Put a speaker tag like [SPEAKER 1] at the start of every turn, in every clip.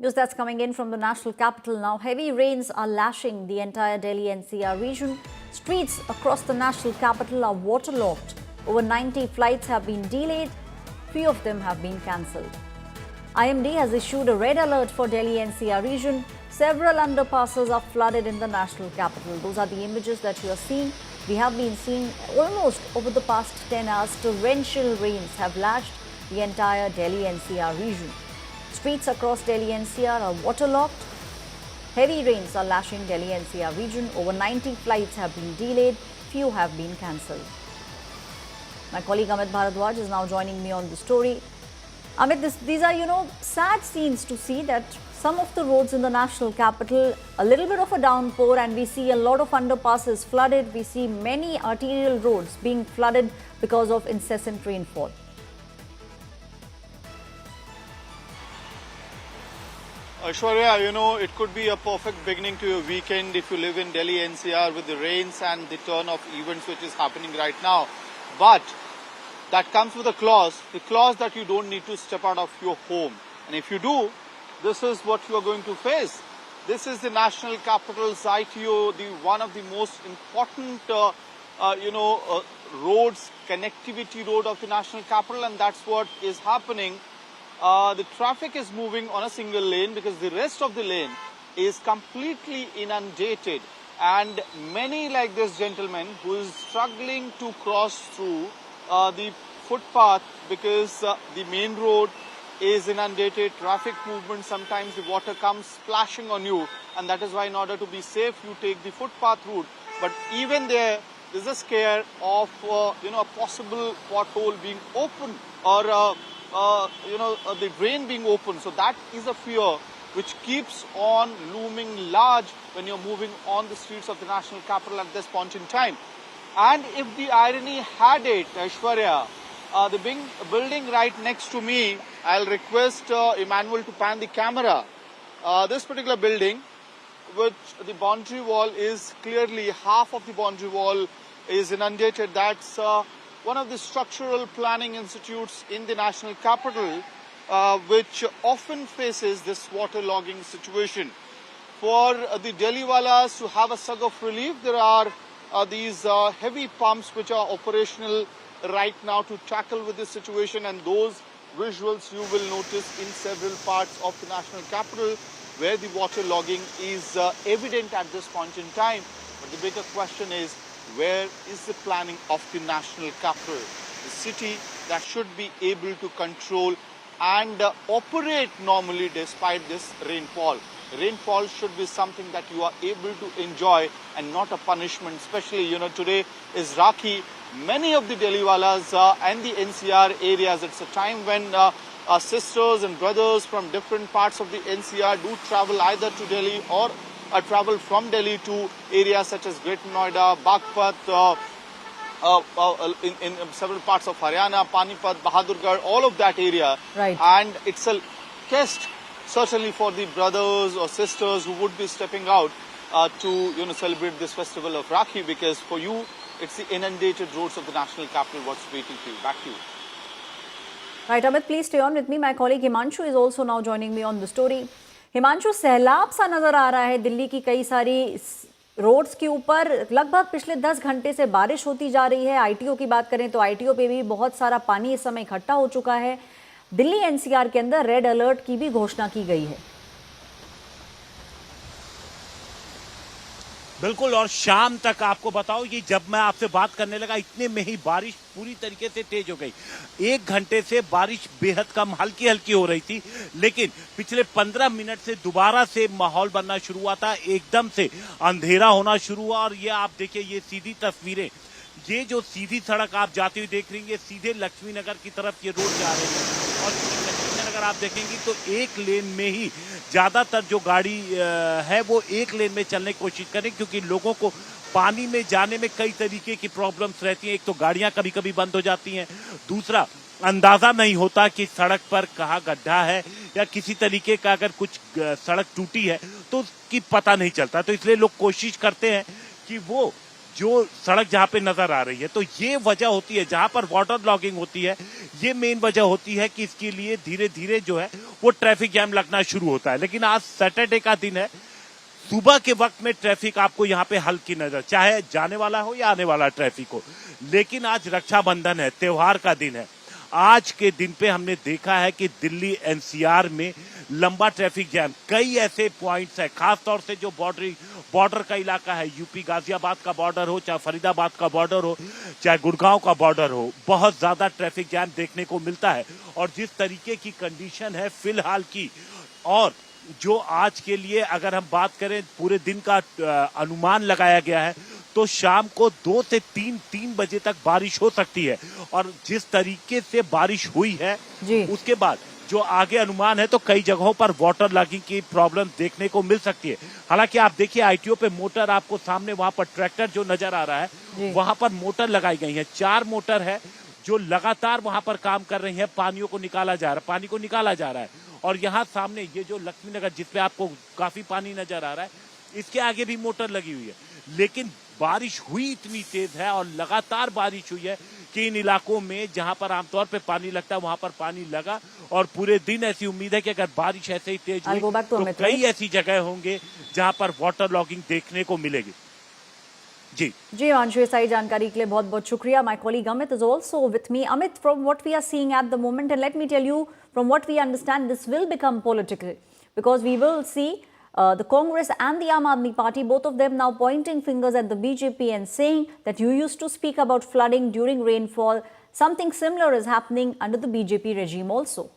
[SPEAKER 1] News that's coming in from the national capital now. Heavy rains are lashing the entire Delhi NCR region. Streets across the national capital are waterlogged. Over 90 flights have been delayed. Few of them have been cancelled. IMD has issued a red alert for Delhi NCR region. Several underpasses are flooded in the national capital. Those are the images that you are seeing. We have been seeing almost over the past 10 hours, torrential rains have lashed the entire Delhi NCR region. Streets across Delhi NCR are waterlogged. Heavy rains are lashing Delhi NCR region. Over 90 flights have been delayed. Few have been cancelled. My colleague Amit Bharadwaj is now joining me on the story. Amit, these are, sad scenes to see that some of the roads in the national capital, a little bit of a downpour and we see a lot of underpasses flooded. We see many arterial roads being flooded because of incessant rainfall.
[SPEAKER 2] Aishwarya, it could be a perfect beginning to your weekend if you live in Delhi NCR with the rains and the turn of events which is happening right now. But that comes with a clause, the clause that you don't need to step out of your home. And if you do, this is what you are going to face. This is the national capital's ITO, one of the most important, roads, connectivity road of the national capital, and that's what is happening. The traffic is moving on a single lane because the rest of the lane is completely inundated. And many like this gentleman who is struggling to cross through the footpath because the main road is inundated, traffic movement, sometimes the water comes splashing on you, and that is why in order to be safe you take the footpath route. But even there's a scare of a possible pothole being open or the drain being open. So that is a fear which keeps on looming large when you're moving on the streets of the national capital at this point in time. And if the irony had it, Aishwarya, the building right next to me, I'll request Emmanuel to pan the camera. This particular building, which the boundary wall is clearly, half of the boundary wall is inundated. That's one of the structural planning institutes in the national capital, which often faces this waterlogging situation. For the Delhiwalas to have a sug of relief, there are these heavy pumps which are operational right now to tackle with this situation, and those visuals you will notice in several parts of the national capital where the waterlogging is evident at this point in time. But the bigger question is, where is the planning of the national capital, the city that should be able to control and operate normally despite this rainfall? Rainfall should be something that you are able to enjoy and not a punishment. Especially, today is Rakhi. Many of the Delhiwalas and the NCR areas, it's a time when sisters and brothers from different parts of the NCR do travel either to Delhi or travel from Delhi to areas such as Greater Noida, Baghpat, in several parts of Haryana, Panipat, Bahadurgarh, all of that area.
[SPEAKER 1] Right.
[SPEAKER 2] And it's a test certainly for the brothers or sisters who would be stepping out to celebrate this festival of Rakhi, because for you it's the inundated roads of the national capital what's waiting for you. Back to you.
[SPEAKER 1] Right, Amit, please stay on with me. My colleague Himanshu is also now joining me on the story. Himanshu, सैलाब सा नजर आ रहा है दिल्ली की कई सारी roads के ऊपर. लगभग पिछले 10 घंटे से बारिश होती जा रही है. आईटीओ की बात करें तो आईटीओ पे भी बहुत सारा पानी इस समय इकट्ठा हो चुका है. दिल्ली एनसीआर के अंदर रेड अलर्ट की भी घोषणा की गई है.
[SPEAKER 3] बिल्कुल, और शाम तक आपको बताओ, ये जब मैं आपसे बात करने लगा इतने में ही बारिश पूरी तरीके से तेज हो गई. 1 घंटे से बारिश बेहद कम हल्की हल्की हो रही थी, लेकिन पिछले 15 मिनट से दोबारा से माहौल बनना शुरू हुआ था. एकदम से अंधेरा होना शुरू हुआ. और ये आप देखिए, ये सीधी तस्वीरें, ये जो सीधी सड़क आप जाती हुई देख रही हैं, ये सीधे लक्ष्मी नगर की तरफ ये रोड जा रही है. और लक्ष्मी नगर आप देखेंगे तो एक लेन में ही ज्यादातर जो गाड़ी है वो एक लेन में चलने की कोशिश करें, क्योंकि लोगों को पानी में जाने में कई तरीके की प्रॉब्लम्स रहती हैं. एक तो गाड़ियां कभी कभी बंद हो जाती हैं, दूसरा अंदाजा नहीं होता कि सड़क पर कहाँ गड्ढा है या किसी तरीके का अगर कुछ सड़क टूटी है तो उसकी पता नहीं चलता. तो इसलिए लोग कोशिश करते हैं कि वो जो सड़क जहां पे नजर आ रही है। तो ये वजह होती है जहां पर वाटर लॉगिंग होती है, ये मेन वजह होती है कि इसके लिए धीरे धीरे जो है वो ट्रैफिक जैम लगना शुरू होता है। लेकिन आज सैटरडे का दिन है, सुबह के वक्त में ट्रैफिक आपको यहाँ पे हल्की नजर, चाहे जाने वाला हो या आने वाला ट्रैफिक हो। लेकिन आज रक्षाबंधन है, त्योहार का दिन है। आज के दिन पे हमने देखा है कि दिल्ली एनसीआर में लंबा ट्रैफिक जैम, कई ऐसे पॉइंट्स है, खास तौर से जो बॉर्डर का इलाका है, यूपी गाजियाबाद का बॉर्डर हो, चाहे फरीदाबाद का बॉर्डर हो, चाहे गुड़गांव का बॉर्डर हो, बहुत ज्यादा ट्रैफिक जैम देखने को मिलता है। और जिस तरीके की कंडीशन है फिलहाल की, और जो आज के लिए अगर हम बात करें पूरे दिन का अनुमान लगाया गया है, तो शाम को 2 से 3 बजे तक बारिश हो सकती है। और जिस तरीके से बारिश हुई है उसके बाद जो आगे अनुमान है, तो कई जगहों पर वाटर लॉगिंग की प्रॉब्लम देखने को मिल सकती है। हालांकि आप देखिए आईटीओ पे मोटर, आपको सामने वहां पर ट्रैक्टर जो नजर आ रहा है, वहां पर मोटर लगाई गई है, 4 मोटर है जो लगातार वहां पर काम कर रही है। पानी को निकाला जा रहा है। और यहाँ सामने ये जो लक्ष्मी नगर जिसपे आपको काफी पानी नजर आ रहा है, इसके आगे भी मोटर लगी हुई है। लेकिन बारिश हुई इतनी तेज है और लगातार बारिश हुई है कि इन इलाकों में जहां पर आमतौर पे पानी लगता है वहां पर पानी लगा। और पूरे दिन ऐसी उम्मीद है कि अगर बारिश ऐसे ही तेज हुई तो कई ऐसी जगह होंगे जहां पर वाटर लॉगिंग देखने को मिलेगी। जी
[SPEAKER 1] अंशु, सारी जानकारी के लिए बहुत बहुत शुक्रिया। My colleague Amit is also with me. Amit, from what we are seeing at the moment, and let me tell you, from what we understand, this will become political because we will see the Congress and the Aam Aadmi Party, both of them now pointing fingers at the BJP and saying that you used to speak about flooding during rainfall. Something similar is happening under the BJP regime also.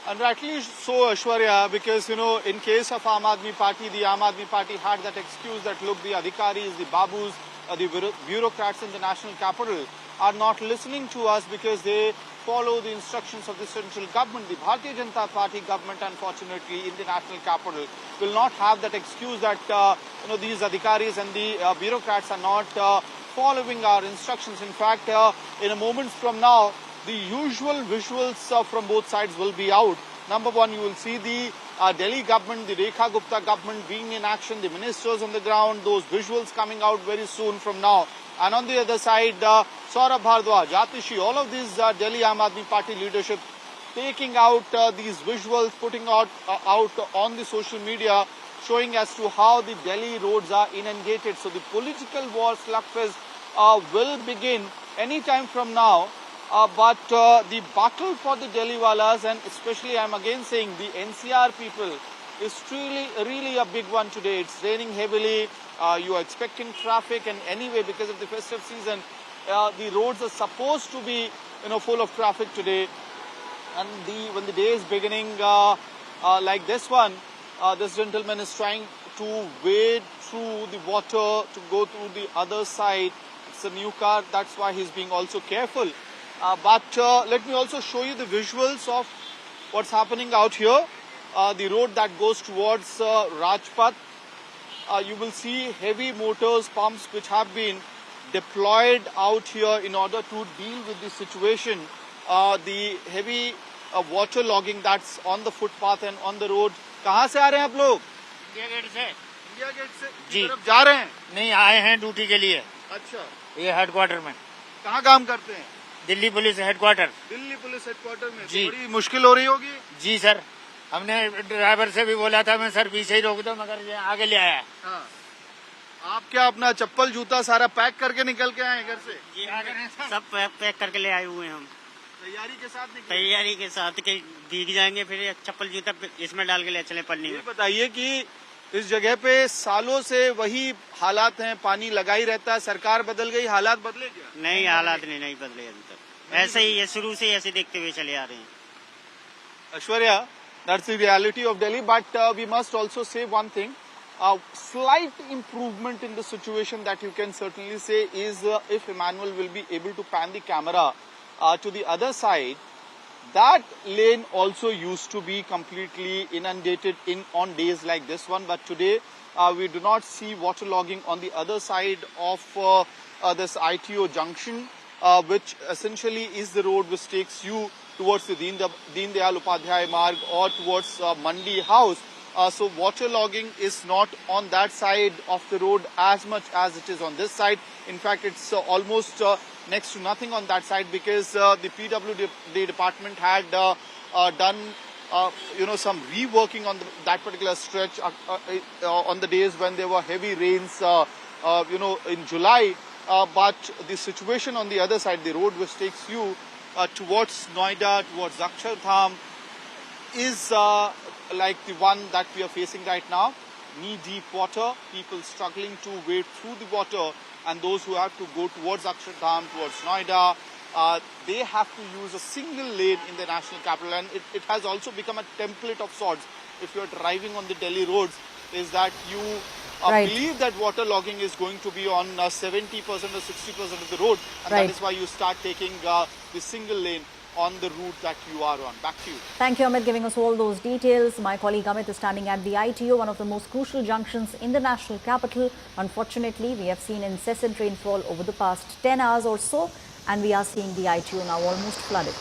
[SPEAKER 2] And rightly so, Aishwarya, because, you know, in case of Aam Aadmi Party, the Aam Aadmi Party had that excuse that, look, the adhikaris, the babus, the bureaucrats in the national capital are not listening to us because they follow the instructions of the central government. The Bharatiya Janata Party government, unfortunately, in the national capital will not have that excuse that, you know, these adhikaris and the bureaucrats are not following our instructions. In fact, in a moment from now, the usual visuals from both sides will be out. Number one, you will see the Delhi government, the Rekha Gupta government being in action, the ministers on the ground, those visuals coming out very soon from now. And on the other side, Saurabh Bhardwaj, Atishi, all of these Delhi Aam Aadmi Party leadership taking out these visuals, putting out on the social media, showing as to how the Delhi roads are inundated. So the political war slugfest will begin any time from now. But the battle for the Delhi walas, and especially I'm again saying the NCR people, is really a big one today. It's raining heavily. You are expecting traffic, and anyway, because of the festive season, the roads are supposed to be, you know, full of traffic today. And when the day is beginning like this one, this gentleman is trying to wade through the water to go through the other side. It's a new car, that's why he's being also careful. But let me also show you the visuals of what's happening out here. The road that goes towards Rajpath. You will see heavy motors, pumps which have been deployed out here in order to deal with the situation. The heavy water logging that's on the footpath and on the road. कहाँ से आ रहे हैं आप लोग?
[SPEAKER 4] India gate से।
[SPEAKER 2] India gate से
[SPEAKER 4] जी
[SPEAKER 2] तरफ जा रहे हैं?
[SPEAKER 4] नहीं, आए हैं ड्यूटी के लिए।
[SPEAKER 2] अच्छा,
[SPEAKER 4] ये हेडक्वार्टर में।
[SPEAKER 2] कहाँ काम करते हैं?
[SPEAKER 4] Delhi police headquarter.
[SPEAKER 2] Delhi police headquarter में।
[SPEAKER 4] जी।
[SPEAKER 2] बड़ी मुश्किल हो रही होगी?
[SPEAKER 4] जी सर, हमने ड्राइवर से भी बोला था, मैं सर पीछे ही रोक दो, मगर ये आगे ले आया।
[SPEAKER 2] हाँ। आप क्या अपना चप्पल जूता सारा पैक करके निकल के आए घर से?
[SPEAKER 4] जी सब पैक करके ले आए हुए हैं हम।
[SPEAKER 2] तैयारी के साथ निकले?
[SPEAKER 4] तैयारी के साथ के भीग जाएंगे, फिर चप्पल जूता इसमें डाल के ले चले पन्नी में।
[SPEAKER 2] बताइए कि इस जगह पे सालों से वही हालात हैं, पानी लगा ही रहता है, सरकार बदल गई, हालात बदले क्या?
[SPEAKER 4] नहीं, हालात नहीं बदले अभी तक, ऐसे ही ये शुरू से ऐसे देखते हुए चले आ रहे हैं।
[SPEAKER 2] Aishwarya, that's the reality of Delhi, but we must also say one thing. Slight improvement in the situation that you can certainly say is if Emmanuel will be able to pan the camera to the other side. That lane also used to be completely inundated on days like this one, but today we do not see waterlogging on the other side of this ITO junction, which essentially is the road which takes you towards the Deen Dayal Upadhyay Marg or towards Mandi House. So waterlogging is not on that side of the road as much as it is on this side. In fact, it's almost next to nothing on that side, because the PWD department had done some reworking on that particular stretch on the days when there were heavy rains in July. But the situation on the other side, the road which takes you towards Noida, towards Akshardham, is like the one that we are facing right now. Knee-deep water, people struggling to wade through the water, and those who have to go towards Akshardham, towards Noida, they have to use a single lane in the national capital. And it has also become a template of sorts. If you are driving on the Delhi roads, is that you believe that waterlogging is going to be on 70% or 60% of the road, and that is why you start taking the single lane on the route that you are on. Back to you.
[SPEAKER 1] Thank you, Amit, giving us all those details. My colleague Amit is standing at the ITO, one of the most crucial junctions in the national capital. Unfortunately, we have seen incessant rainfall over the past 10 hours or so, and we are seeing the ITO now almost flooded.